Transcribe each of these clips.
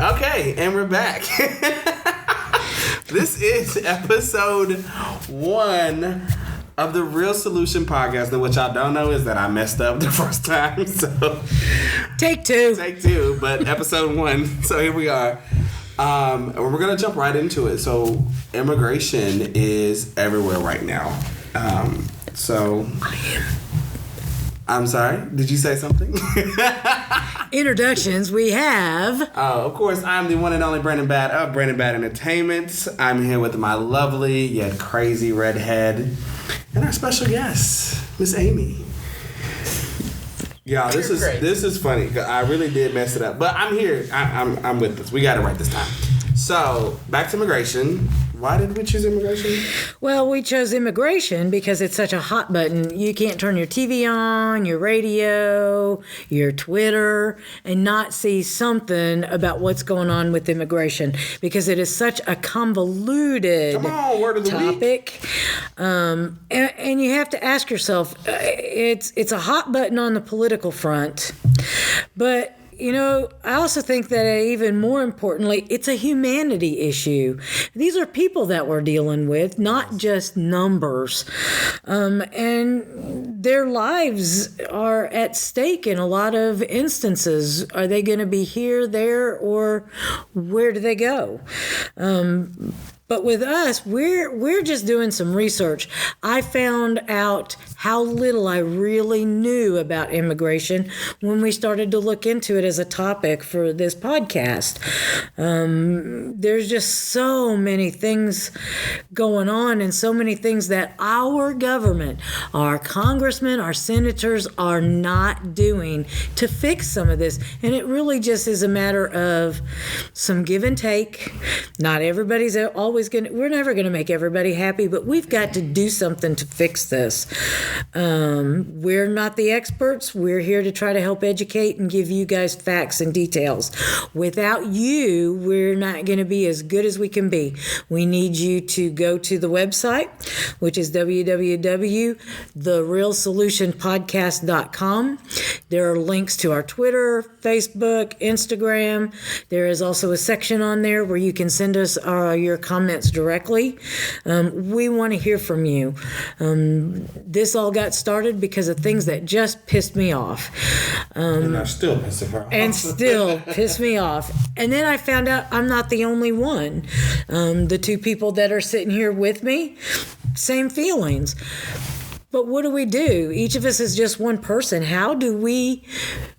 Okay, and we're back. This is episode 1 of the Real Solution podcast. And what y'all don't know is that I messed up the first time. So Take two. But episode 1. So here we are. We're going to jump right into it. So immigration is everywhere right now. I'm sorry. Did you say something? Introductions. We have. Of course, I'm the one and only Brandon Bad of Brandon Bad Entertainment. I'm here with my lovely yet crazy redhead and our special guest, Miss Amy. Y'all, this is funny. I really did mess it up, but I'm here. I'm with this. We got it right this time. So back to immigration. Why did we choose immigration? Well, we chose immigration because it's such a hot button. You can't turn your TV on, your radio, your Twitter, and not see something about what's going on with immigration because it is such a convoluted word of the topic. And you have to ask yourself, it's a hot button on the political front, but you know, I also think that even more importantly, it's a humanity issue. These are people that we're dealing with, not just numbers. And their lives are at stake in a lot of instances. Are they going to be here, there, or where do they go? But with us, we're just doing some research. I found out how little I really knew about immigration when we started to look into it as a topic for this podcast. There's just so many things going on and so many things that our government, our congressmen, our senators are not doing to fix some of this. And it really just is a matter of some give and take. Not everybody's always we're never going to make everybody happy, but we've got to do something to fix this. We're not the experts. We're here to try to help educate and give you guys facts and details. Without you, we're not going to be as good as we can be. We need you to go to the website, which is www.therealsolutionpodcast.com. There are links to our Twitter, Facebook, Instagram. There is also a section on there where you can send us your comments directly. We want to hear from you. This all got started because of things that just pissed me off. And are still pissing her off. And still piss me off. And then I found out I'm not the only one. The two people that are sitting here with me, same feelings. But what do? Each of us is just one person. How do we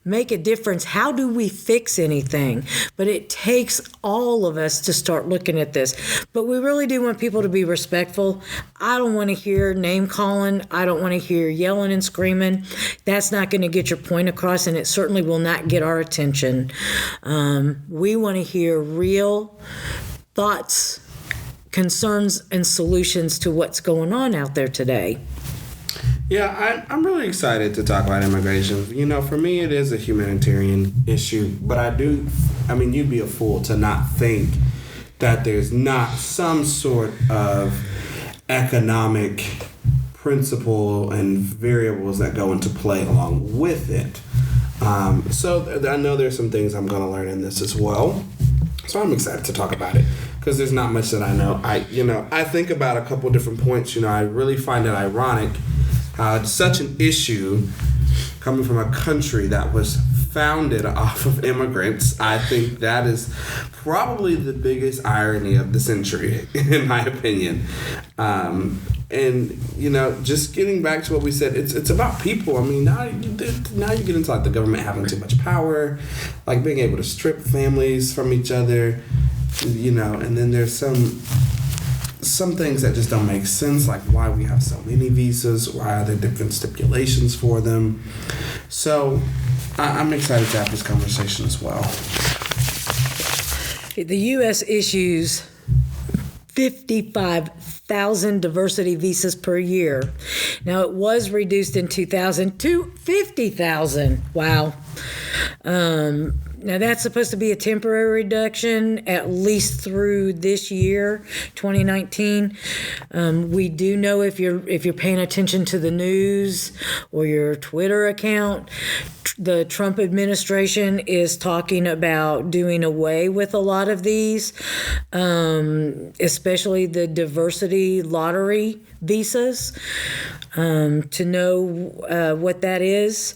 make a difference? How do we fix anything? But it takes all of us to start looking at this. But we really do want people to be respectful. I don't want to hear name calling. I don't want to hear yelling and screaming. That's not going to get your point across, and it certainly will not get our attention. We want to hear real thoughts, concerns, and solutions to what's going on out there today. Yeah, I'm really excited to talk about immigration. You know, for me, it is a humanitarian issue, but you'd be a fool to not think that there's not some sort of economic principle and variables that go into play along with it. So I know there's some things I'm going to learn in this as well. So I'm excited to talk about it because there's not much that I know. I think about a couple different points. I really find it ironic how such an issue coming from a country that was founded off of immigrants. I think that is probably the biggest irony of the century, in my opinion. Just getting back to what we said, it's about people. I mean, now you get into like the government having too much power, like being able to strip families from each other, and then there's some things that just don't make sense, like why we have so many visas, why are there different stipulations for them. So I'm excited to have this conversation as well. The U.S. issues 55,000 diversity visas per year. Now, it was reduced in 2000 to 50,000. Wow. Now, that's supposed to be a temporary reduction, at least through this year, 2019. We do know if you're paying attention to the news or your Twitter account, The Trump administration is talking about doing away with a lot of these, especially the diversity lottery visas. To know what that is.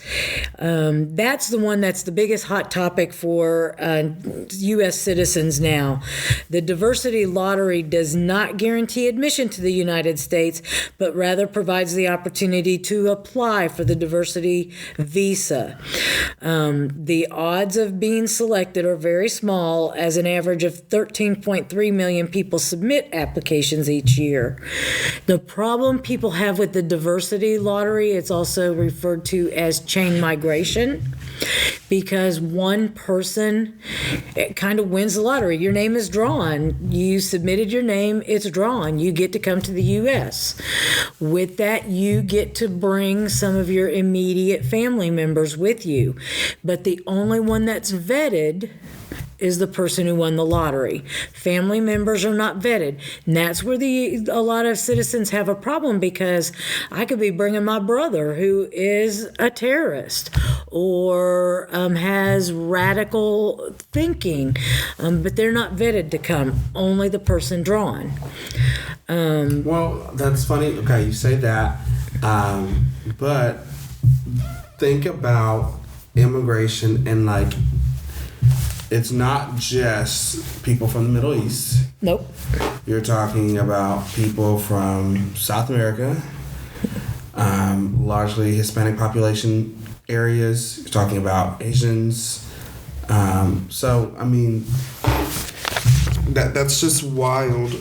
That's the one that's the biggest hot topic for U.S. citizens now. The diversity lottery does not guarantee admission to the United States, but rather provides the opportunity to apply for the diversity visa. The odds of being selected are very small, as an average of 13.3 million people submit applications each year. The problem people have with the diversity lottery, it's also referred to as chain migration, because one person kind of wins the lottery. Your name is drawn. You submitted your name, it's drawn. You get to come to the U.S. With that, you get to bring some of your immediate family members with you. But the only one that's vetted is the person who won the lottery. Family members are not vetted. And that's where a lot of citizens have a problem, because I could be bringing my brother who is a terrorist or has radical thinking, but they're not vetted to come. Only the person drawn. Well, that's funny. Okay, you say that, but think about immigration and like, it's not just people from the Middle East. Nope. You're talking about people from South America, largely Hispanic population areas. You're talking about Asians. So, I mean, that's just wild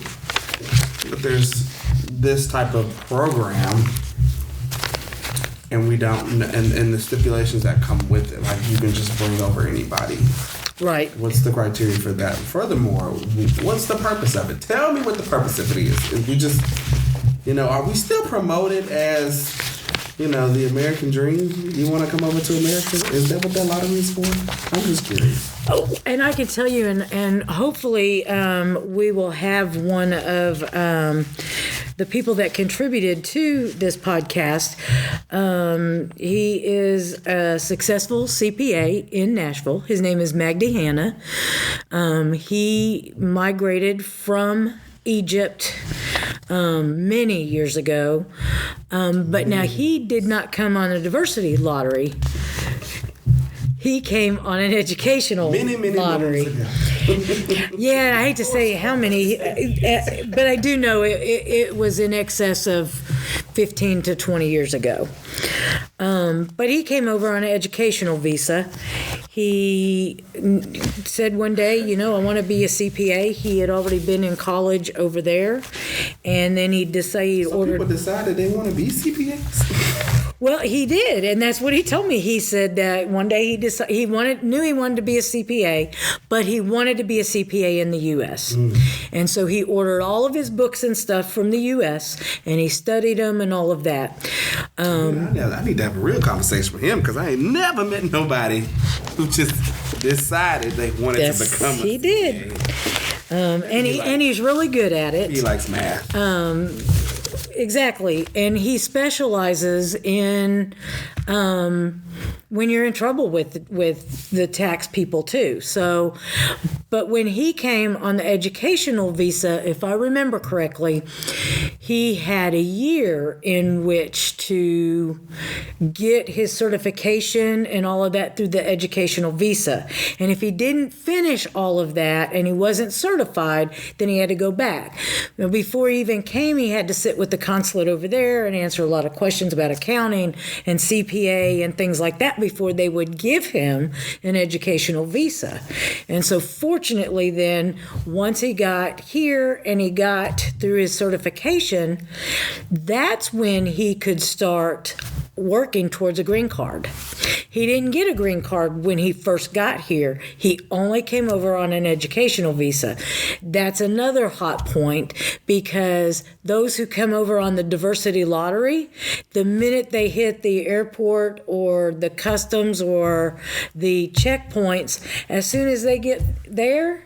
that there's this type of program and we don't, and the stipulations that come with it. Like, you can just bring over anybody. Right. What's the criteria for that? Furthermore, what's the purpose of it? Tell me what the purpose of it is. If we just, are we still promoted as, the American dream? You want to come over to America? Is that what that lottery is for? I'm just curious. Oh, and I can tell you, and hopefully we will have one of the people that contributed to this podcast. He is a successful CPA in Nashville. His name is Magdi Hanna. He migrated from Egypt many years ago, but now he did not come on a diversity lottery. He came on an educational lottery. Yeah, I hate to say how many, but I do know it was in excess of 15 to 20 years ago. But he came over on an educational visa. He said one day, I want to be a CPA. He had already been in college over there, and then he decided. People decided they want to be CPAs. Well, he did, and that's what he told me. He said that one day he decided he wanted to be a CPA, but he wanted to be a CPA in the U.S. And so he ordered all of his books and stuff from the U.S. and he studied them and all of that. I need to have a real conversation with him, because I ain't never met nobody who just decided they wanted to become a CPA. He did, and he's really good at it. He likes math. Exactly. And he specializes in when you're in trouble with the tax people too. So, but when he came on the educational visa, if I remember correctly, he had a year in which to get his certification and all of that through the educational visa. And if he didn't finish all of that and he wasn't certified, then he had to go back. Now, before he even came, he had to sit with the consulate over there and answer a lot of questions about accounting and CPA and things like that before they would give him an educational visa. And so fortunately then, once he got here and he got through his certification, that's when he could start working towards a green card. He didn't get a green card when he first got here. He only came over on an educational visa. That's another hot point, because those who come over on the diversity lottery, the minute they hit the airport or the customs or the checkpoints, as soon as they get there,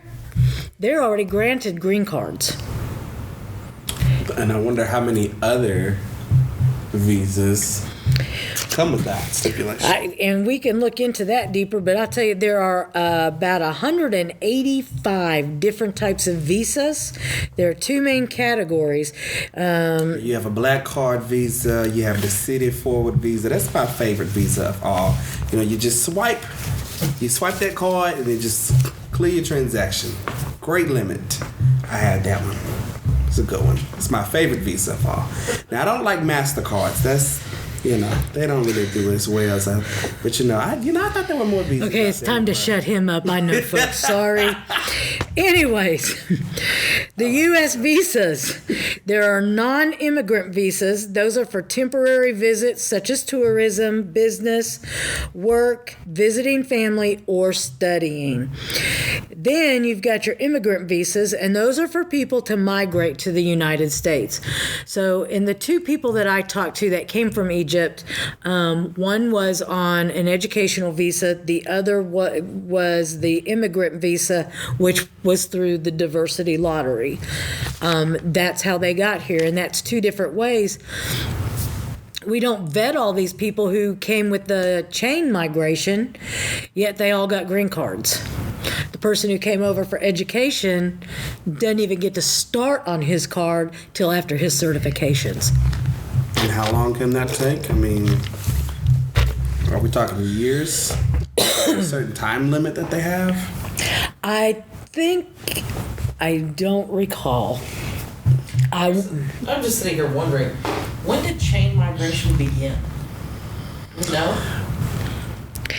they're already granted green cards. And I wonder how many other visas come with that stipulation. And we can look into that deeper, but I'll tell you, there are about 185 different types of visas. There are two main categories. You have a black card visa. You have the city forward visa. That's my favorite visa of all. You know, you just swipe that card and then just clear your transaction. Great limit. I had that one. It's a good one. It's my favorite visa of all. Now, I don't like MasterCards. That's, you know, they don't really do as well as but I thought there were more visas. Okay, it's time to shut him up. I know, folks. Sorry. Anyways, the U.S. visas. There are non-immigrant visas. Those are for temporary visits such as tourism, business, work, visiting family, or studying. Then you've got your immigrant visas, and those are for people to migrate to the United States. So in the two people that I talked to that came from Egypt, one was on an educational visa. The other was the immigrant visa, which was through the diversity lottery. That's how they got here, and that's two different ways. We don't vet all these people who came with the chain migration, yet they all got green cards. The person who came over for education doesn't even get to start on his card till after his certifications. And how long can that take? I mean, are we talking years? A certain time limit that they have? I think, I don't recall. I'm just sitting here wondering, when did chain migration begin? No?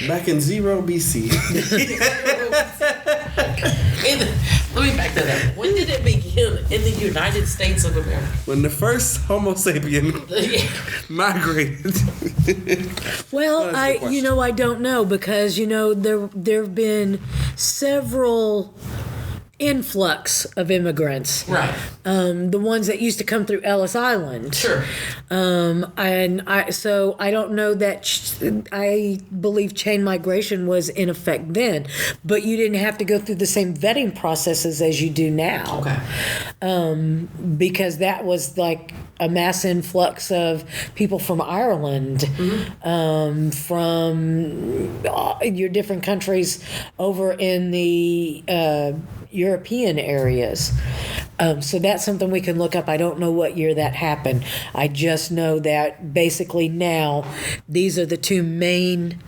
Back in 0 BC. Let me back that up. When did it begin in the United States of America? When the first Homo sapien migrated. Well, I don't know, because there have been several influx of immigrants. Right. The ones that used to come through Ellis Island. Sure. And I don't know that I believe chain migration was in effect then, but you didn't have to go through the same vetting processes as you do now. Okay. Because that was like a mass influx of people from Ireland, from your different countries over in the European areas. So that's something we can look up. I don't know what year that happened. I just know that basically now these are the two main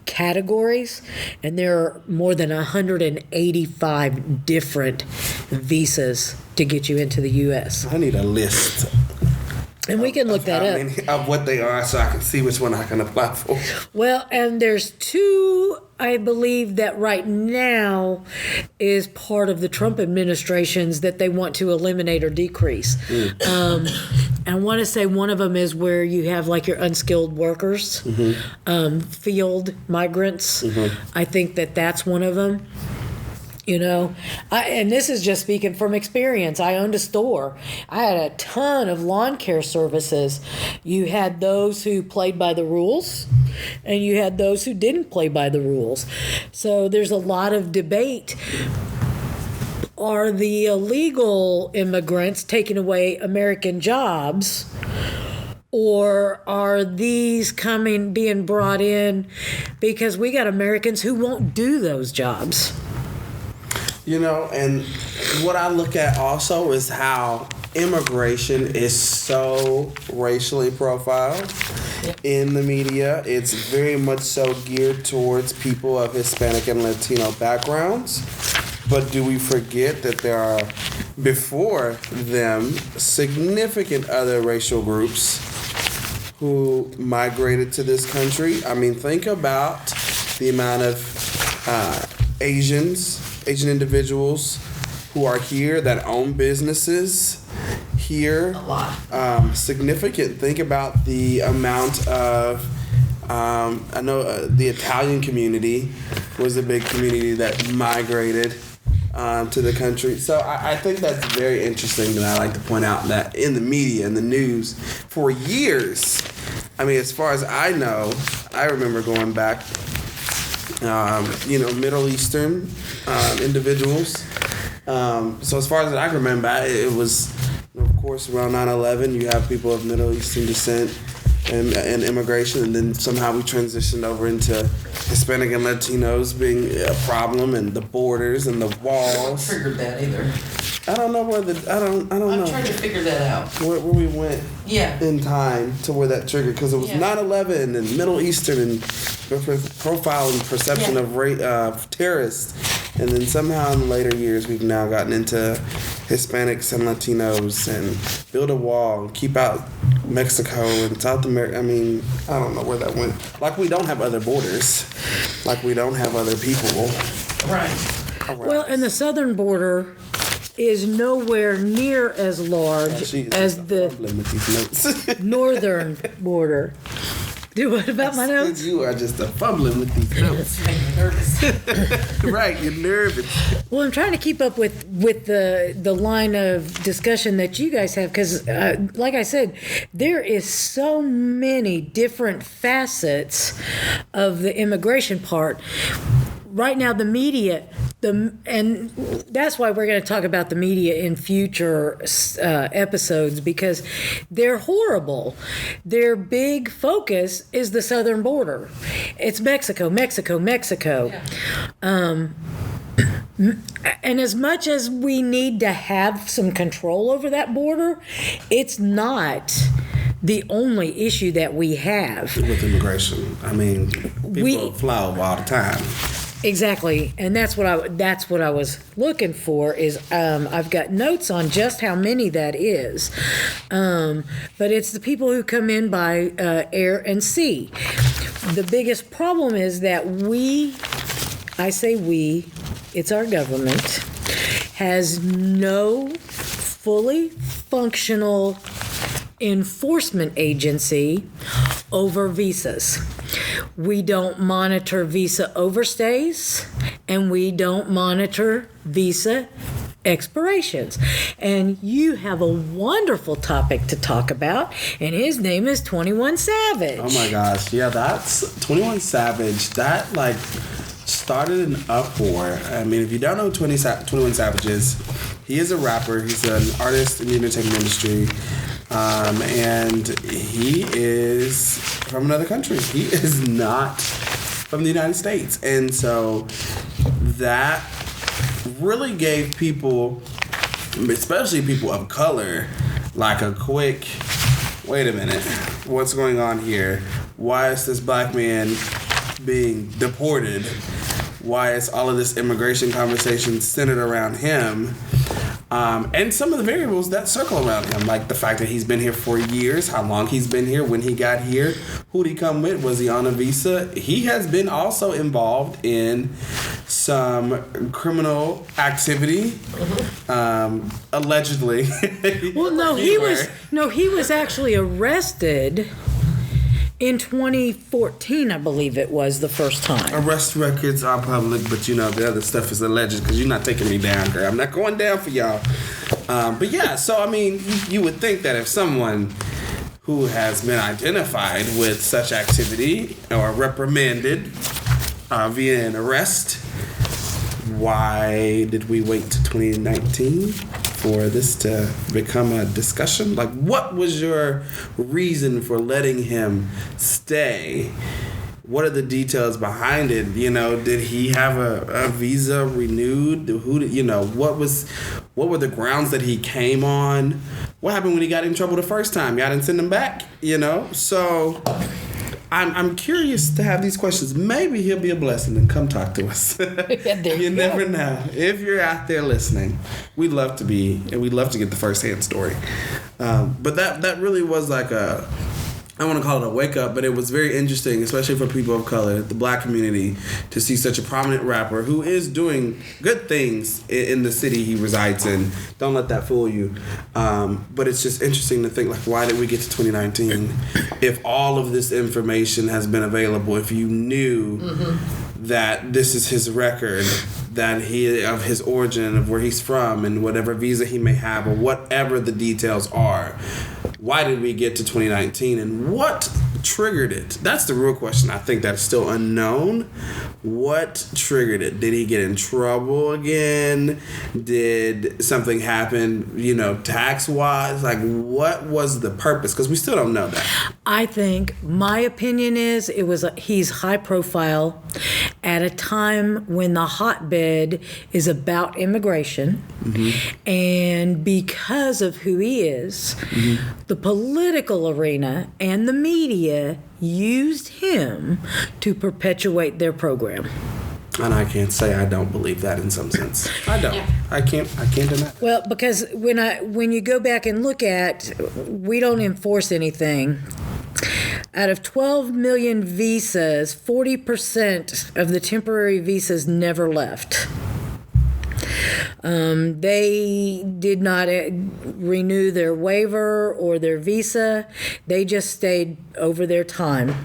categories, and there are more than 185 different visas to get you into the U.S. I need a list. And we can look that up. Of what they are, so I can see which one I can apply for. Well, and there's two, I believe, that right now is part of the Trump administration's that they want to eliminate or decrease. I want to say one of them is where you have like your unskilled workers, field migrants. I think that's one of them. And this is just speaking from experience. I owned a store. I had a ton of lawn care services. You had those who played by the rules, and you had those who didn't play by the rules. So there's a lot of debate. Are the illegal immigrants taking away American jobs? Or are these being brought in because we got Americans who won't do those jobs? And what I look at also is how immigration is so racially profiled in the media. It's very much so geared towards people of Hispanic and Latino backgrounds. But do we forget that there are, before them, significant other racial groups who migrated to this country? I mean, think about the amount of Asian individuals who are here that own businesses here. A lot. Significant. Think about the amount of, I know the Italian community was a big community that migrated to the country. So I think that's very interesting, and I like to point out that in the media, in the news, for years, I mean, as far as I know, I remember going back, Middle Eastern individuals. So as far as I remember, it was, of course, around 9/11, you have people of Middle Eastern descent and immigration, and then somehow we transitioned over into Hispanic and Latinos being a problem, and the borders and the walls. I figured that either. I don't know where I'm trying to figure that out. Where we went in time to where that triggered, because it was 9/11 and Middle Eastern and profile and perception of terrorists, and then somehow in later years we've now gotten into Hispanics and Latinos and build a wall and keep out Mexico and South America. I mean, I don't know where that went. Like, we don't have other borders. Like, we don't have other people. Right. Well, and the southern border is nowhere near as large as the northern border. Do what about my notes? You are just fumbling with these notes. Nervous. Right, you're nervous. Well, I'm trying to keep up with the line of discussion that you guys have, because, like I said, there is so many different facets of the immigration part. Right now, the media, and that's why we're going to talk about the media in future episodes, because they're horrible. Their big focus is the southern border. It's Mexico, Mexico, Mexico. Yeah. And as much as we need to have some control over that border, it's not the only issue that we have with immigration. I mean, people fly over all the time. Exactly, and that's what I was looking for. Is I've got notes on just how many that is, but it's the people who come in by air and sea. The biggest problem is that it's our government, has no fully functional enforcement agency over visas. We don't monitor visa overstays, and we don't monitor visa expirations. And you have a wonderful topic to talk about, and his name is 21 Savage. Oh my gosh, yeah, that's 21 Savage. That started an uproar. I mean, if you don't know 21 Savage is, he is a rapper. He's an artist in the entertainment industry. And he is from another country. He is not from the United States. And so that really gave people, especially people of color, like a quick, wait a minute, what's going on here? Why is this black man being deported? Why is all of this immigration conversation centered around him? And some of the variables that circle around him, like the fact that he's been here for years, how long he's been here, when he got here, who'd he come with, was he on a visa? He has been also involved in some criminal activity, allegedly. Well, he was actually arrested in 2014, I believe it was the first time. Arrest records are public, but the other stuff is alleged, because you're not taking me down, girl. I'm not going down for y'all. But yeah, so I mean, you would think that if someone who has been identified with such activity or reprimanded via an arrest, why did we wait to 2019 for this to become a discussion? Like, what was your reason for letting him stay? What are the details behind it? Did he have a visa renewed? What were the grounds that he came on? What happened when he got in trouble the first time? Y'all didn't send him back, So I'm curious to have these questions. Maybe he'll be a blessing and come talk to us. You never know. If you're out there listening, we'd love to get the first-hand story. But that really was like I don't want to call it a wake up, but it was very interesting, especially for people of color, the black community, to see such a prominent rapper who is doing good things in the city he resides in. Don't let that fool you. But it's just interesting to think, like, why did we get to 2019 if all of this information has been available, if you knew that this is his record, that of his origin, of where he's from, and whatever visa he may have, or whatever the details are. Why did we get to 2019, and what triggered it? That's the real question. I think that's still unknown. What triggered it? Did he get in trouble again? Did something happen, tax-wise? Like, what was the purpose? Because we still don't know that. I think my opinion is he's high profile at a time when the hotbed is about immigration. Mm-hmm. And because of who he is, the political arena and the media used him to perpetuate their program. And I can't say I don't believe that in some sense. I don't. Yeah. I can't deny. Well, because when you go back and look at, we don't enforce anything. Out of 12 million visas, 40% of the temporary visas never left. They did not renew their waiver or their visa. They just stayed over their time.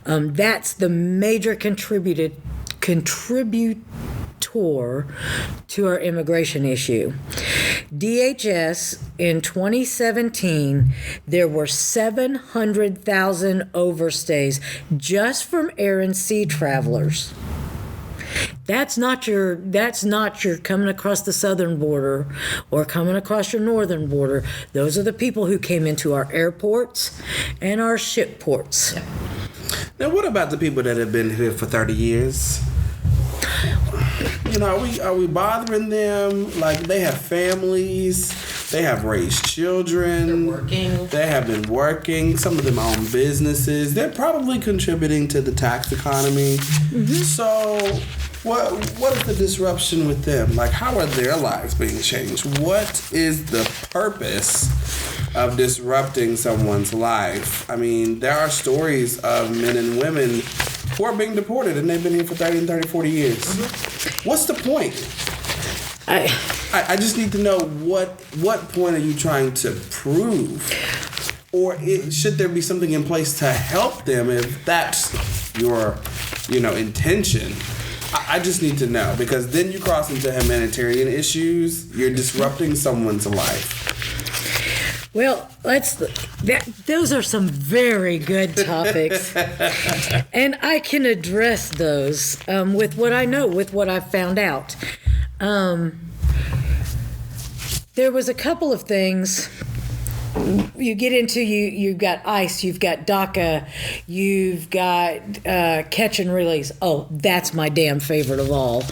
That's the major contributor to our immigration issue. DHS, in 2017, there were 700,000 overstays just from air and sea travelers. That's not your coming across the southern border or coming across your northern border. Those are the people who came into our airports and our ship ports. Yeah. Now, what about the people that have been here for 30 years? Are we bothering them? Like, they have families, they have raised children. They're working. They have been working. Some of them own businesses. They're probably contributing to the tax economy. Mm-hmm. So, what is the disruption with them? Like, how are their lives being changed? What is the purpose of disrupting someone's life? I mean, there are stories of men and women who are being deported, and they've been here for 30, 40 years. Mm-hmm. What's the point? I just need to know what point are you trying to prove? Or should there be something in place to help them if that's your, intention? I just need to know, because then you cross into humanitarian issues. You're disrupting someone's life. Well, those are some very good topics, and I can address those with what I know, with what I've found out. There was a couple of things. You get into, you've got ICE, you've got DACA, you've got catch and release. Oh, that's my damn favorite of all.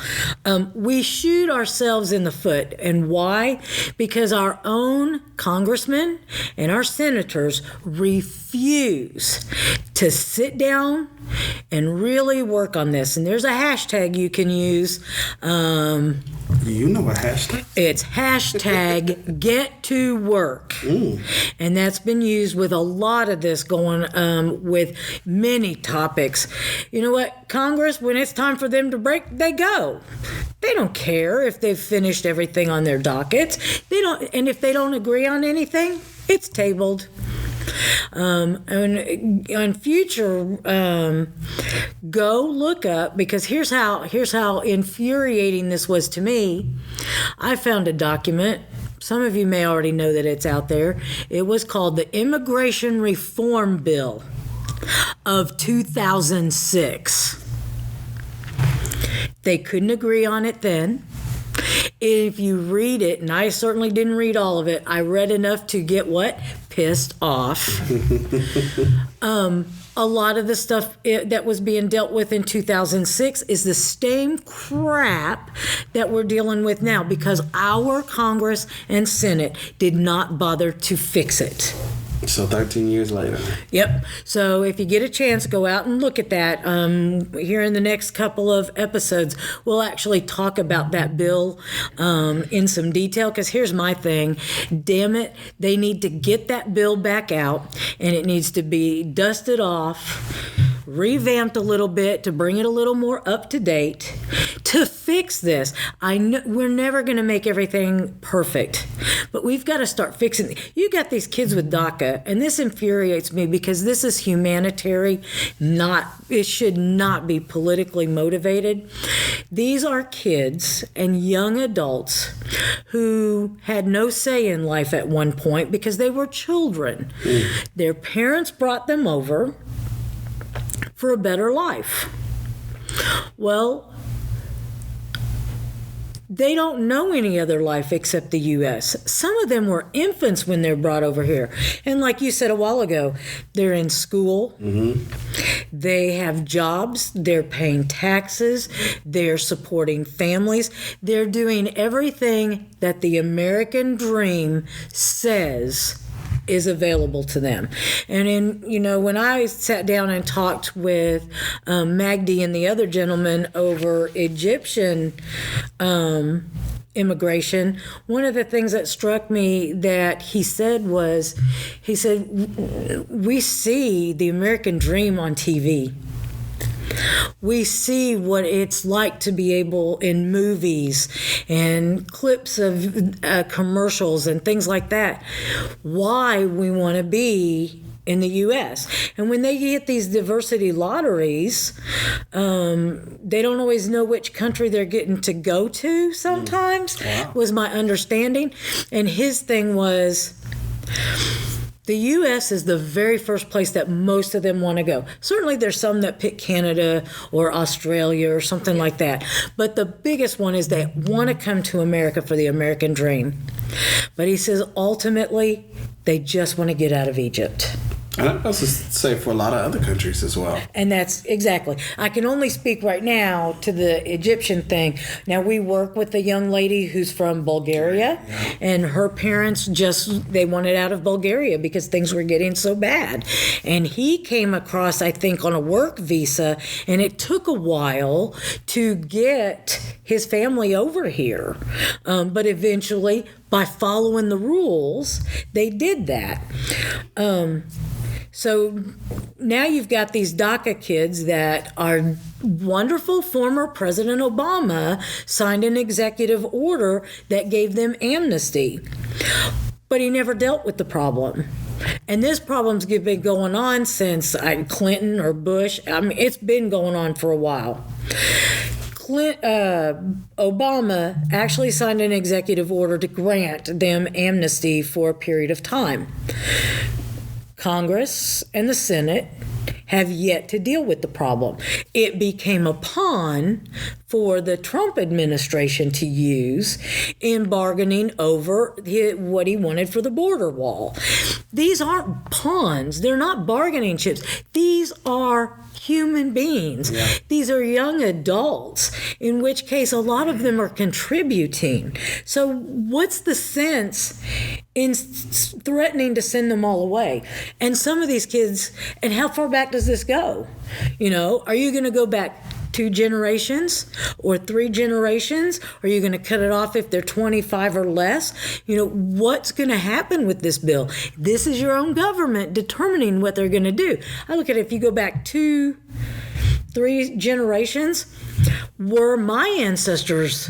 We shoot ourselves in the foot. And why? Because our own congressmen and our senators refuse to sit down and really work on this. And there's a hashtag you can use. You know what hashtag? It's hashtag get to work. And that's been used with a lot of this going with many topics. You know what? Congress, when it's time for them to break, they go. They don't care if they've finished everything on their dockets. They don't, and if they don't agree on anything, it's tabled. And on future, go look up, because here's how infuriating this was to me. I found a document. Some of you may already know that it's out there. It was called the Immigration Reform Bill of 2006. They couldn't agree on it then. If you read it, and I certainly didn't read all of it, I read enough to get what? Pissed off. A lot of the stuff that was being dealt with in 2006 is the same crap that we're dealing with now, because our Congress and Senate did not bother to fix it. So 13 years later. Yep. So if you get a chance, go out and look at that. Here in the next couple of episodes, we'll actually talk about that bill in some detail, because here's my thing. Damn it, they need to get that bill back out, and it needs to be dusted off, revamped a little bit to bring it a little more up to date to fix this. I know we're never going to make everything perfect, but we've got to start fixing. You got these kids with DACA, and this infuriates me because this is humanitarian, it should not be politically motivated. These are kids and young adults who had no say in life at one point because they were children. Their parents brought them over for a better life. Well, they don't know any other life except the U.S. Some of them were infants when they're brought over here. And like you said a while ago, they're in school. They have jobs. They're paying taxes. They're supporting families. They're doing everything that the American dream says is available to them. And when I sat down and talked with Magdi and the other gentleman over Egyptian immigration, one of the things that struck me that he said, we see the American dream on TV. We see what it's like to be able in movies and clips of commercials and things like that. Why we want to be in the U.S. And when they get these diversity lotteries, they don't always know which country they're getting to go to sometimes, was my understanding. And his thing was, the U.S. is the very first place that most of them want to go. Certainly there's some that pick Canada or Australia or something like that. But the biggest one is they want to come to America for the American dream. But he says ultimately they just want to get out of Egypt. And that's the same for a lot of other countries as well. And that's exactly. I can only speak right now to the Egyptian thing. Now, we work with a young lady who's from Bulgaria, and her parents they wanted out of Bulgaria because things were getting so bad. And he came across, I think, on a work visa, and it took a while to get his family over here. But eventually, by following the rules, they did that. So now you've got these DACA kids that are wonderful. Former President Obama signed an executive order that gave them amnesty, but he never dealt with the problem. And this problem's been going on since Clinton or Bush. I mean, it's been going on for a while. Obama actually signed an executive order to grant them amnesty for a period of time. Congress and the Senate have yet to deal with the problem. It became a pawn for the Trump administration to use in bargaining over what he wanted for the border wall. These aren't pawns. They're not bargaining chips. These are human beings. Yeah. These are young adults, in which case a lot of them are contributing. So what's the sense in threatening to send them all away? And some of these kids, and how far back does this go? Are you going to go back 2 generations or 3 generations? Are you going to cut it off if they're 25 or less? What's going to happen with this bill? This is your own government determining what they're going to do. I look at it, if you go back 2, 3 generations, were my ancestors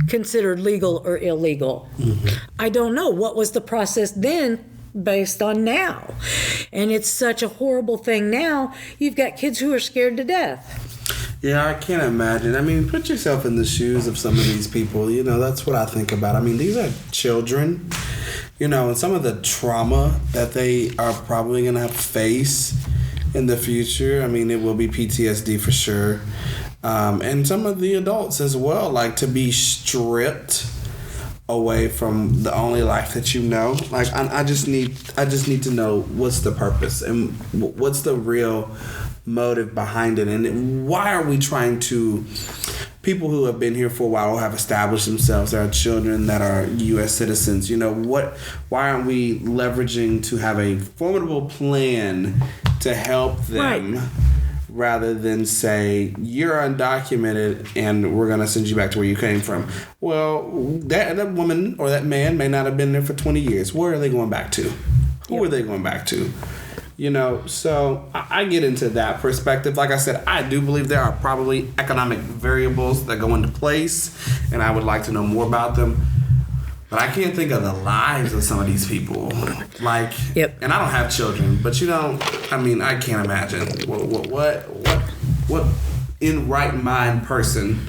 considered legal or illegal? Mm-hmm. I don't know. What was the process then based on now? And it's such a horrible thing now. You've got kids who are scared to death. Yeah, I can't imagine. I mean, put yourself in the shoes of some of these people. That's what I think about. I mean, these are children, and some of the trauma that they are probably going to have to face in the future. I mean, it will be PTSD for sure. And some of the adults as well, like to be stripped away from the only life that you know. Like, I just need to know what's the purpose and what's the real motive behind it, and why are we trying to, people who have been here for a while, have established themselves, there are children that are U.S. citizens, why aren't we leveraging to have a formidable plan to help them, right, rather than say, you're undocumented and we're going to send you back to where you came from? Well, that woman or that man may not have been there for 20 years. Where are they going back to? Who are they going back to? So I get into that perspective. Like I said, I do believe there are probably economic variables that go into place, and I would like to know more about them. But I can't think of the lives of some of these people. Yep. And I don't have children, but I can't imagine what in right mind person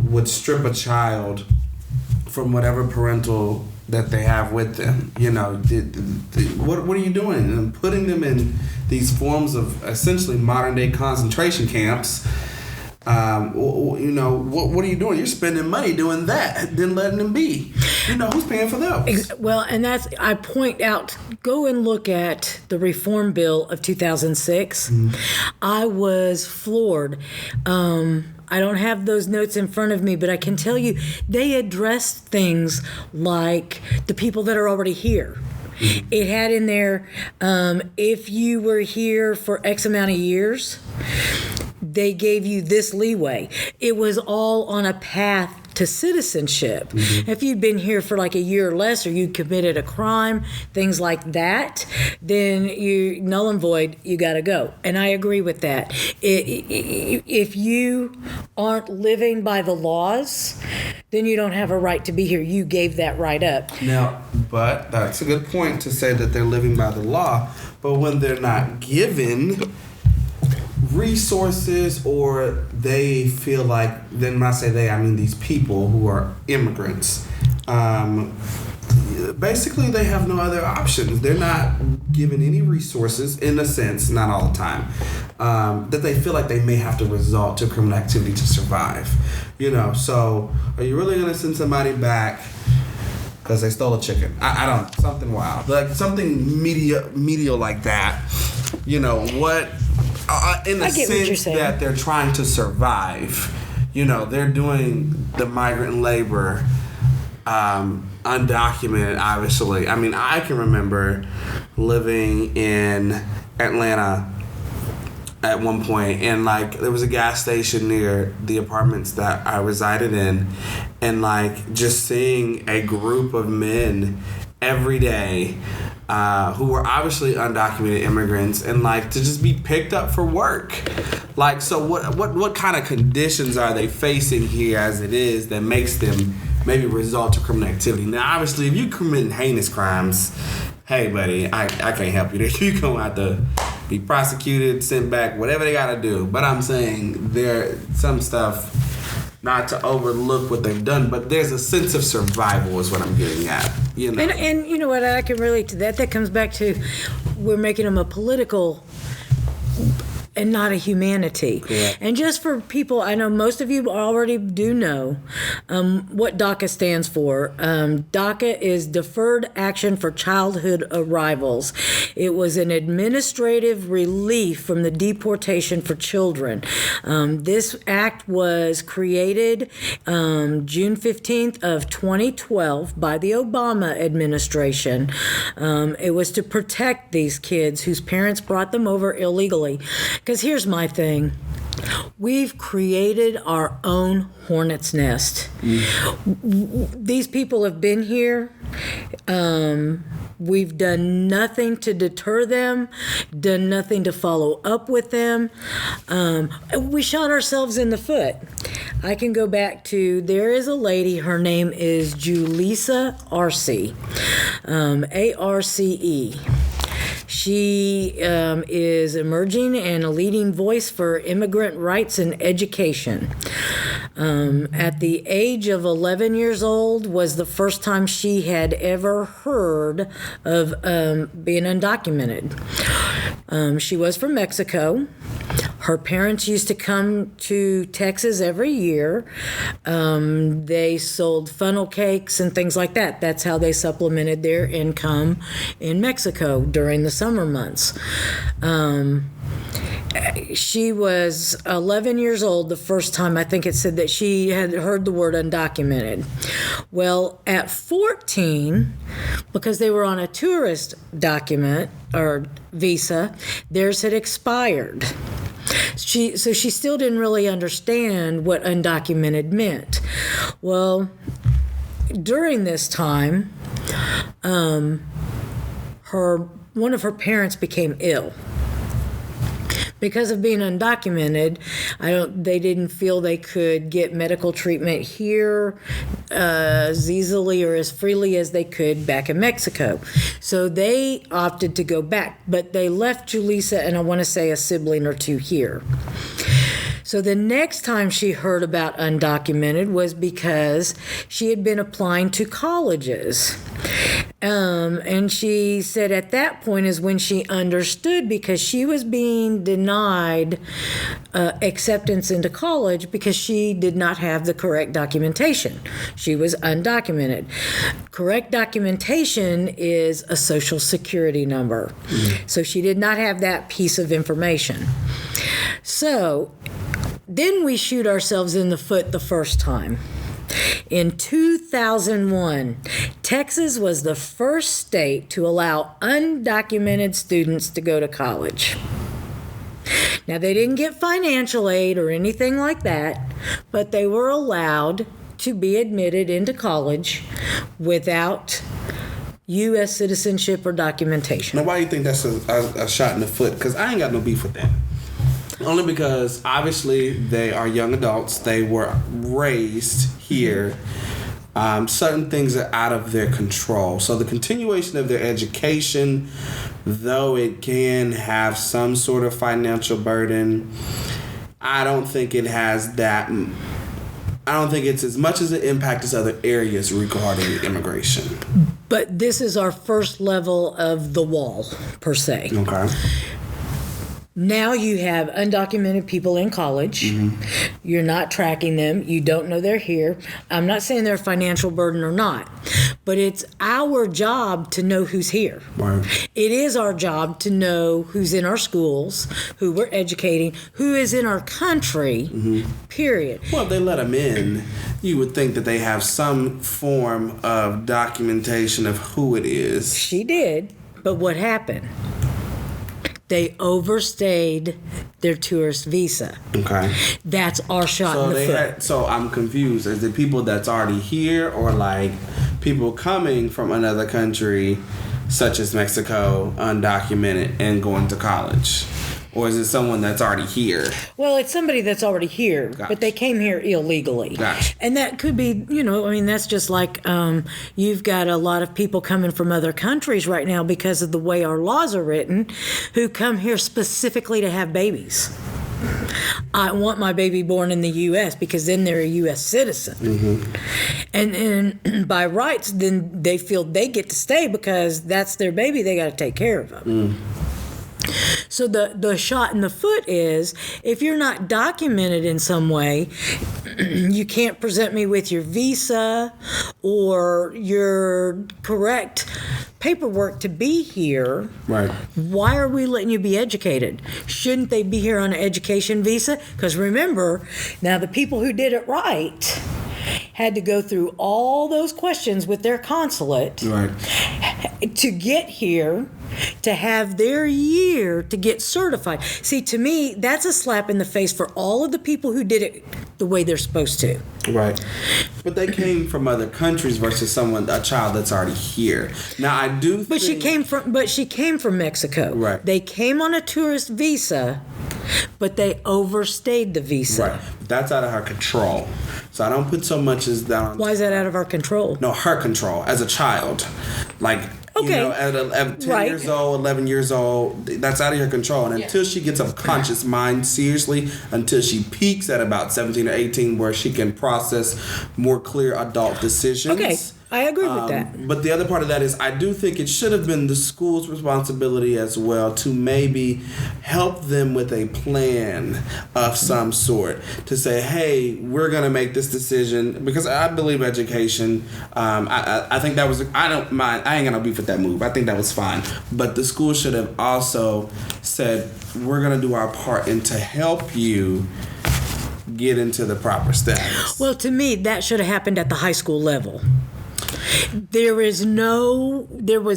would strip a child from whatever parental that they have with them. What are you doing? And putting them in these forms of essentially modern day concentration camps. What are you doing? You're spending money doing that, then letting them be. Who's paying for those? Well, and I point out, go and look at the Reform Bill of 2006. I was floored. I don't have those notes in front of me, but I can tell you they addressed things like the people that are already here. It had in there, if you were here for X amount of years, they gave you this leeway. It was all on a path to citizenship. If you'd been here for like a year or less, or you committed a crime, things like that, then you null and void, you got to go. And I agree with that. If you aren't living by the laws, then you don't have a right to be here. You gave that right up. Now, but that's a good point to say that they're living by the law, but when they're not given resources, or they feel like, then when I say they, I mean these people who are immigrants, basically they have no other options. They're not given any resources, in a sense, not all the time, that they feel like they may have to resort to criminal activity to survive. So are you really going to send somebody back because they stole a chicken? I don't, something wild, like something medial like that. What? In the sense that they're trying to survive. They're doing the migrant labor, undocumented, obviously. I can remember living in Atlanta at one point, and there was a gas station near the apartments that I resided in, and just seeing a group of men every day who were obviously undocumented immigrants, and to just be picked up for work. So what kind of conditions are they facing here as it is that makes them maybe resort to criminal activity? Now, obviously, if you're committing heinous crimes, hey, buddy, I can't help you there. You're going to have to be prosecuted, sent back, whatever they got to do. But I'm saying there's some stuff, not to overlook what they've done, but there's a sense of survival is what I'm getting at. And you know what, I can relate to that. That comes back to, we're making them a political and not a humanity. Yeah. And just for people, I know most of you already do know what DACA stands for. DACA is Deferred Action for Childhood Arrivals. It was an administrative relief from the deportation for children. This act was created June 15th of 2012 by the Obama administration. It was to protect these kids whose parents brought them over illegally. Because here's my thing. We've created our own hornet's nest. These people have been here. We've done nothing to deter them, done nothing to follow up with them. We shot ourselves in the foot. I can go back to, there is a lady, her name is Julissa Arce, ARCE. She is emerging and a leading voice for immigrant rights and education. At the age of 11 years old was the first time she had ever heard of being undocumented. She was from Mexico. Her parents used to come to Texas every year. They sold funnel cakes and things like that. That's how they supplemented their income in Mexico during the summer months. She was 11 years old the first time, I think it said, that she had heard the word undocumented. Well, at 14, because they were on a tourist document or visa, theirs had expired. So she still didn't really understand what undocumented meant. Well, during this time, her one of her parents became ill. Because of being undocumented, they didn't feel they could get medical treatment here as easily or as freely as they could back in Mexico. So they opted to go back, but they left Julissa and I want to say a sibling or two here. So the next time she heard about undocumented was because she had been applying to colleges. And she said at that point is when she understood, because she was being denied acceptance into college because she did not have the correct documentation. She was undocumented. Correct documentation is a social security number. So she did not have that piece of information. So then we shoot ourselves in the foot the first time. In 2001, Texas was the first state to allow undocumented students to go to college. Now, they didn't get financial aid or anything like that, but they were allowed to be admitted into college without U.S. citizenship or documentation. Now, why do you think that's a shot in the foot? Because I ain't got no beef with that. Only because, obviously, they are young adults. They were raised here. Certain things are out of their control. So the continuation of their education, though it can have some sort of financial burden, I don't think it has that. I don't think it's as much as it impacts other areas regarding immigration. But this is our first level of the wall, per se. Okay. Now you have undocumented people in college. Mm-hmm. You're not tracking them. You don't know they're here. I'm not saying they're a financial burden or not, but it's our job to know who's here. Right. It is our job to know who's in our schools, who we're educating, who is in our country, period. Well, if they let them in, you would think that they have some form of documentation of who it is. She did, but what happened? They overstayed their tourist visa. Okay. That's our shot in the foot. So I'm confused. Is it people that's already here or like people coming from another country, such as Mexico, undocumented, and going to college? Or is it someone that's already here? Well, it's somebody that's already here, Gotcha. But they came here illegally. Gotcha. And that could be, that's just like you've got a lot of people coming from other countries right now because of the way our laws are written who come here specifically to have babies. I want my baby born in the U.S. because then they're a U.S. citizen. Mm-hmm. And by rights, then they feel they get to stay because that's their baby. They got to take care of them. So the shot in the foot is, if you're not documented in some way, you can't present me with your visa or your correct paperwork to be here. Right. Why are we letting you be educated? Shouldn't they be here on an education visa? Because remember, now the people who did it right had to go through all those questions with their consulate to get here, to have their year to get certified. See, to me, that's a slap in the face for all of the people who did it the way they're supposed to. Right. But they came from other countries versus a child that's already here. Now, I do think... She came from Mexico. Right. They came on a tourist visa, but they overstayed the visa. Right. That's out of her control. So I don't put so much as that on... Why is that out of our control? No, her control as a child. Like... Okay. At 10 years old, 11 years old, that's out of your control. And until she gets a conscious mind, seriously, until she peaks at about 17 or 18 where she can process more clear adult decisions. Okay, I agree with that. But the other part of that is I do think it should have been the school's responsibility as well to maybe help them with a plan of some sort to say, hey, we're going to make this decision because I believe education. I think that was, I don't mind. I ain't going to beef with that move. I think that was fine. But the school should have also said, we're going to do our part and to help you get into the proper status. Well, to me, that should have happened at the high school level. There was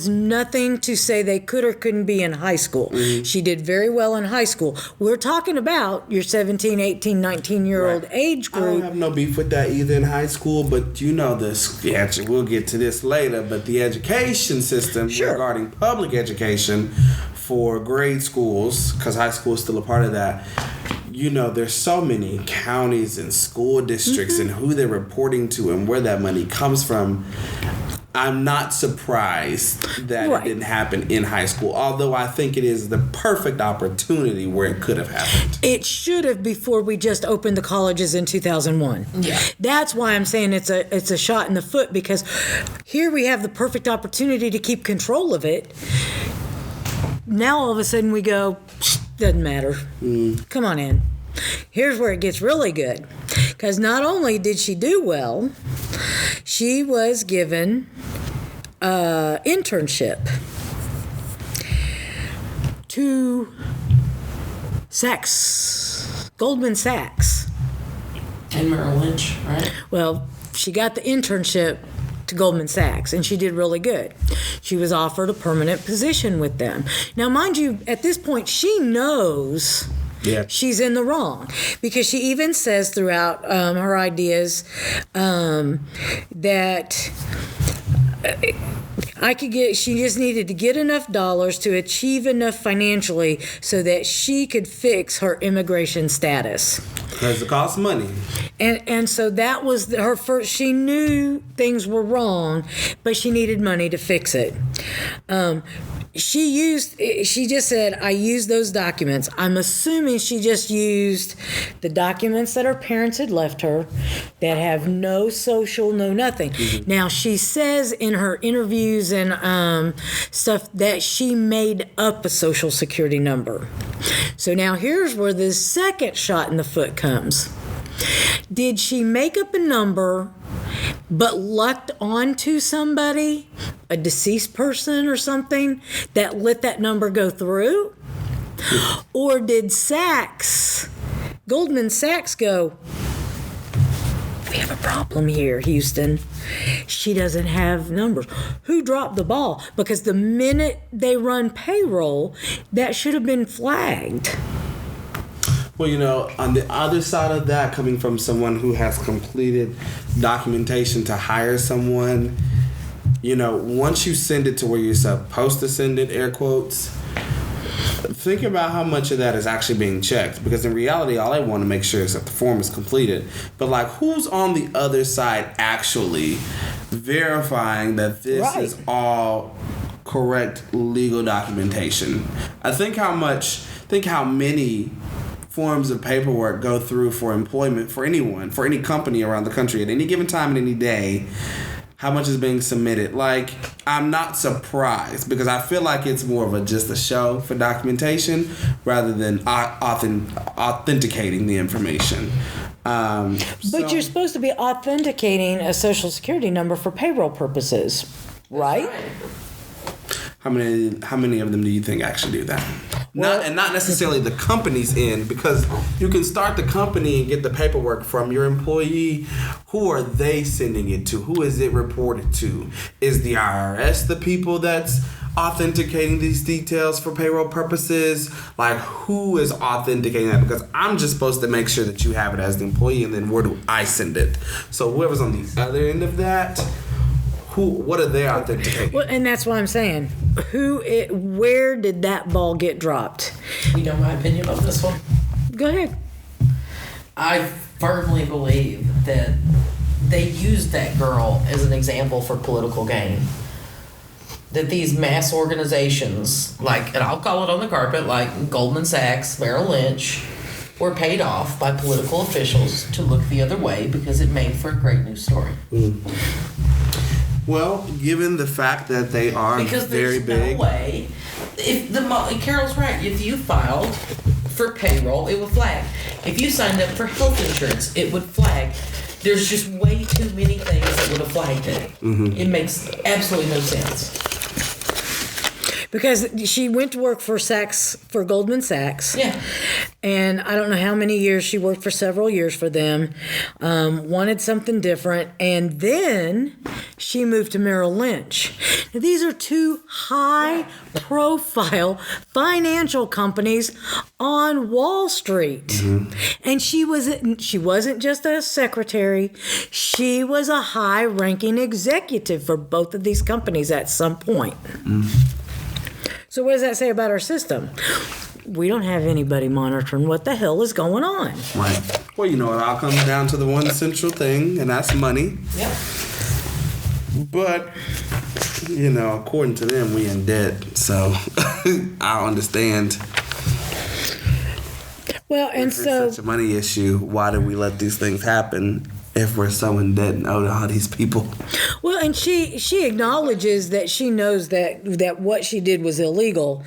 nothing to say they could or couldn't be in high school. Mm-hmm. She did very well in high school. We're talking about your 17, 18, 19-year-old age group. I don't have no beef with that either in high school, but you know this. Yeah, we'll get to this later, but the education system regarding public education for grade schools, because high school is still a part of that, you know, there's so many counties and school districts and who they're reporting to and where that money comes from. I'm not surprised that it didn't happen in high school, although I think it is the perfect opportunity where it could have happened. It should have before we just opened the colleges in 2001. Yeah. That's why I'm saying it's a shot in the foot, because here we have the perfect opportunity to keep control of it. Now all of a sudden we go, doesn't matter. Come on in. Here's where it gets really good. Because not only did she do well, she was given an internship to Goldman Sachs. And Merrill Lynch, right? Well, she got the internship to Goldman Sachs, and she did really good. She was offered a permanent position with them. Now, mind you, at this point, she knows she's in the wrong, because she even says throughout her ideas that she just needed to get enough dollars to achieve enough financially so that she could fix her immigration status. Because it costs money. And so that was her first. She knew things were wrong, but she needed money to fix it. She just said, I used those documents. I'm assuming she just used the documents that her parents had left her that have no social, no nothing. Mm-hmm. Now, she says in her interviews and stuff that she made up a social security number. So now here's where the second shot in the foot comes. Did she make up a number but lucked onto somebody, a deceased person or something, that let that number go through? Or did Goldman Sachs go, we have a problem here, Houston. She doesn't have numbers. Who dropped the ball? Because the minute they run payroll, that should have been flagged. Well, you know, on the other side of that, coming from someone who has completed documentation to hire someone, you know, once you send it to where you're supposed to send it, air quotes, think about how much of that is actually being checked. Because in reality, all I want to make sure is that the form is completed. But, like, who's on the other side actually verifying that this is all correct legal documentation? Think how many forms of paperwork go through for employment for anyone, for any company around the country at any given time and any day. How much is being submitted? Like, I'm not surprised, because I feel like it's more of just a show for documentation rather than authenticating the information. But you're supposed to be authenticating a social security number for payroll purposes, right? How many of them do you think actually do that? Not necessarily the company's end, because you can start the company and get the paperwork from your employee. Who are they sending it to? Who is it reported to? Is the IRS the people that's authenticating these details for payroll purposes? Like, who is authenticating that? Because I'm just supposed to make sure that you have it as the employee, and then where do I send it? So whoever's on the other end of that, what are they authenticating? Well, and that's what I'm saying. Where did that ball get dropped? You know my opinion on this one? Go ahead. I firmly believe that they used that girl as an example for political gain. That these mass organizations, like, and I'll call it on the carpet, like Goldman Sachs, Merrill Lynch, were paid off by political officials to look the other way because it made for a great news story. Well, given the fact that they are because very big. Because there's no way. Carol's right. If you filed for payroll, it would flag. If you signed up for health insurance, it would flag. There's just way too many things that would have flagged it. Mm-hmm. It makes absolutely no sense. Because she went to work for Goldman Sachs. Yeah. And I don't know how many years. She worked for several years for them. Wanted something different. And then she moved to Merrill Lynch. Now, these are two high-profile financial companies on Wall Street. Mm-hmm. And she wasn't just a secretary. She was a high-ranking executive for both of these companies at some point. Mm-hmm. So what does that say about our system? We don't have anybody monitoring what the hell is going on. Right. Well, it all comes down to the one central thing, and that's money. Yeah. But, according to them, we in debt. So I understand. Well, and if it's such a money issue, why do we let these things happen if we're so in debt and owe to all these people? Well, and she acknowledges that she knows that what she did was illegal.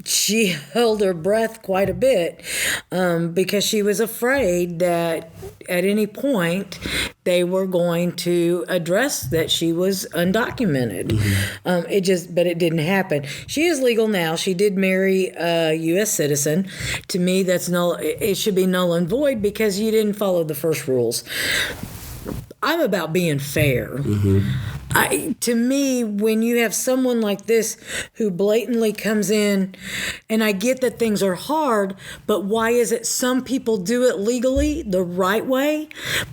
She held her breath quite a bit because she was afraid that at any point they were going to address that she was undocumented. Mm-hmm. But it didn't happen. She is legal now. She did marry a U.S. citizen. To me, that's it should be null and void because you didn't follow the first rules. I'm about being fair. Mm-hmm. To me, when you have someone like this who blatantly comes in, and I get that things are hard, but why is it some people do it legally the right way,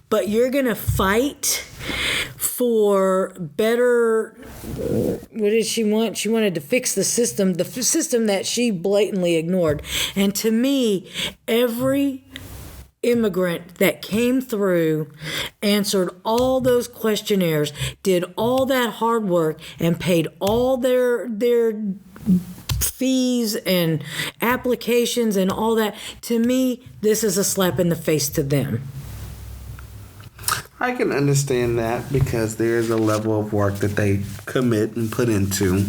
but you're going to fight for better? What did she want? She wanted to fix the system that she blatantly ignored. And to me, every immigrant that came through, answered all those questionnaires, did all that hard work, and paid all their fees and applications and all that. To me, this is a slap in the face to them. I can understand that because there is a level of work that they commit and put into.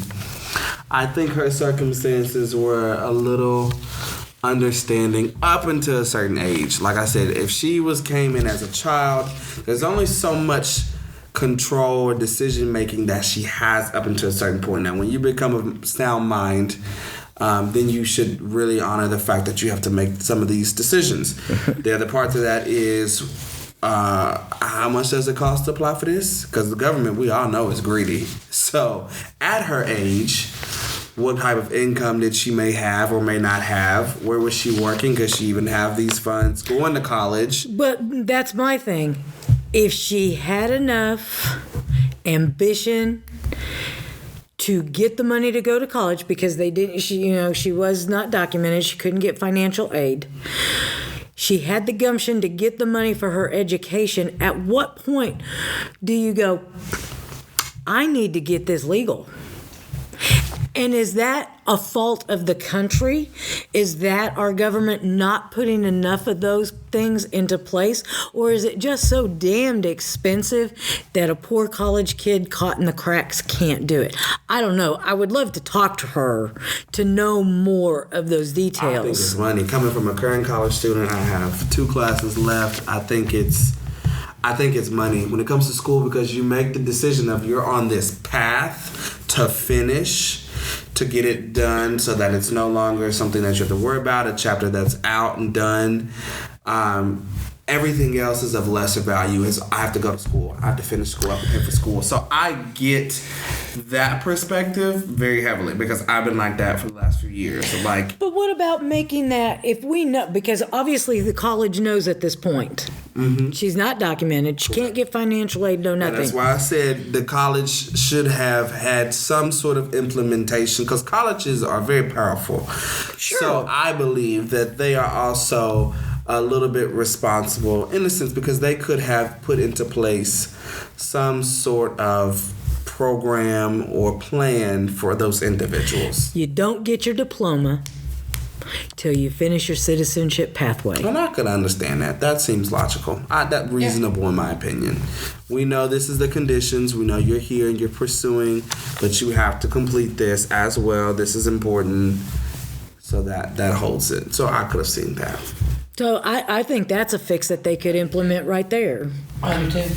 I think her circumstances were a little understanding up until a certain age. Like I said, if she came in as a child, there's only so much control or decision making that she has up until a certain point. Now, when you become a sound mind, then you should really honor the fact that you have to make some of these decisions. The other part to that is how much does it cost to apply for this? Because the government, we all know, is greedy. So at her age, what type of income did she may have or may not have? Where was she working? Could she even have these funds going to college? But that's my thing. If she had enough ambition to get the money to go to college, because she was not documented, she couldn't get financial aid. She had the gumption to get the money for her education. At what point do you go, I need to get this legal? And is that a fault of the country? Is that our government not putting enough of those things into place? Or is it just so damned expensive that a poor college kid caught in the cracks can't do it? I don't know. I would love to talk to her to know more of those details. I think it's money. Coming from a current college student, I have 2 classes left. I think it's money when it comes to school, because you make the decision of you're on this path to finish, to get it done so that it's no longer something that you have to worry about, a chapter that's out and done. Everything else is of lesser value. I have to go to school. I have to finish school. I have to pay for school. So I get that perspective very heavily because I've been like that for the last few years. So but what about making that, if we know, because obviously the college knows at this point. Mm-hmm. She's not documented. She can't get financial aid, no nothing. And that's why I said the college should have had some sort of implementation, because colleges are very powerful. Sure. So I believe that they are also a little bit responsible in a sense, because they could have put into place some sort of program or plan for those individuals. You don't get your diploma till you finish your citizenship pathway. And I could understand that. That seems logical. That's reasonable in my opinion. We know this is the conditions. We know you're here and you're pursuing, but you have to complete this as well. This is important. So that holds it. So I could have seen that. So I think that's a fix that they could implement right there. I do too.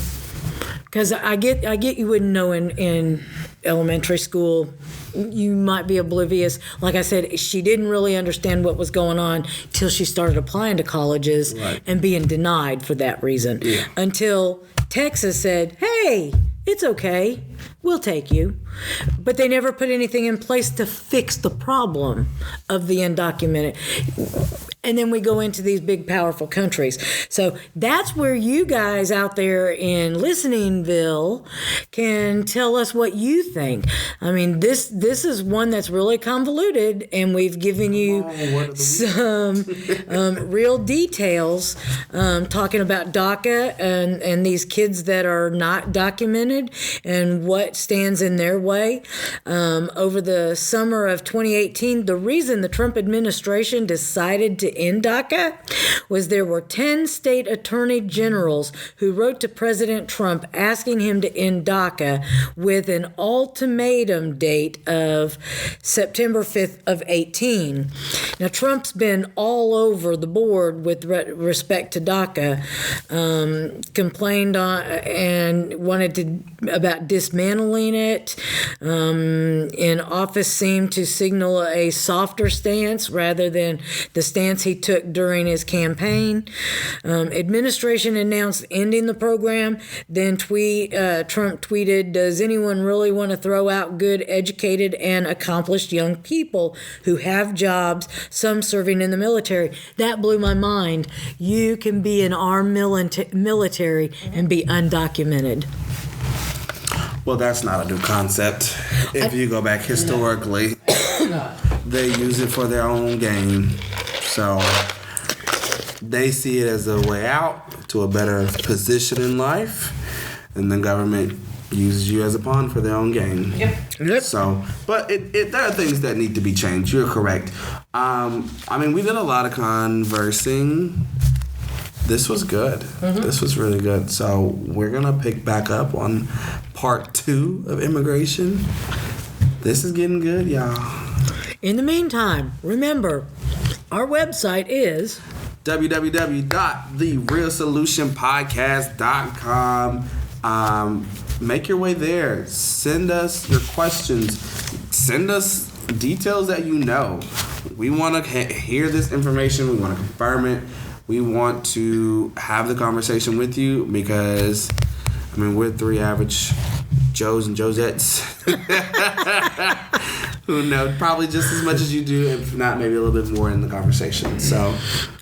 Because I get you wouldn't know in elementary school you might be oblivious. Like I said, she didn't really understand what was going on till she started applying to colleges and being denied for that reason. Yeah. Until Texas said, hey, it's okay, we'll take you. But they never put anything in place to fix the problem of the undocumented. And then we go into these big, powerful countries. So that's where you guys out there in Listeningville can tell us what you think. I mean, this is one that's really convoluted, and we've given you some real details talking about DACA and these kids that are not documented and what stands in their way. Over the summer of 2018, the reason the Trump administration decided to end DACA was there were 10 state attorney generals who wrote to President Trump asking him to end DACA with an ultimatum date of September 5th of 18. Now, Trump's been all over the board with respect to DACA, complained on and wanted about dismantling it. In office seemed to signal a softer stance rather than the stance he took during his campaign. Administration announced ending the program. Then Trump tweeted, "Does anyone really want to throw out good, educated, and accomplished young people who have jobs, some serving in the military?" That blew my mind. You can be in our military and be undocumented. Well, that's not a new concept. If you go back historically, they use it for their own gain. So they see it as a way out to a better position in life, and the government uses you as a pawn for their own gain. Yep. So, but there are things that need to be changed. You're correct. I mean, we did a lot of conversing. This was good. This was really good. So we're going to pick back up on part 2 of immigration. This is getting good, y'all. In the meantime, remember, our website is www.therealsolutionpodcast.com. Make your way there. Send us your questions. Send us details that you know. We want to hear this information. We want to confirm it. We want to have the conversation with you because, I mean, we're 3 average Joes and Josettes who know probably just as much as you do, if not maybe a little bit more in the conversation. So,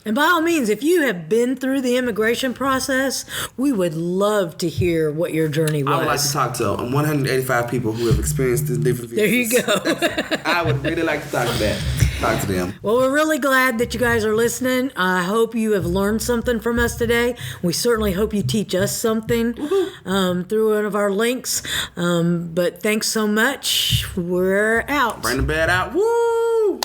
and by all means, if you have been through the immigration process, we would love to hear what your journey was. I would like to talk to 185 people who have experienced this different There you go. I would really like to talk to them. Well, we're really glad that you guys are listening. I hope you have learned something from us today. We certainly hope you teach us something through one of our links. But thanks so much. We're out. Bring the bed out. Woo!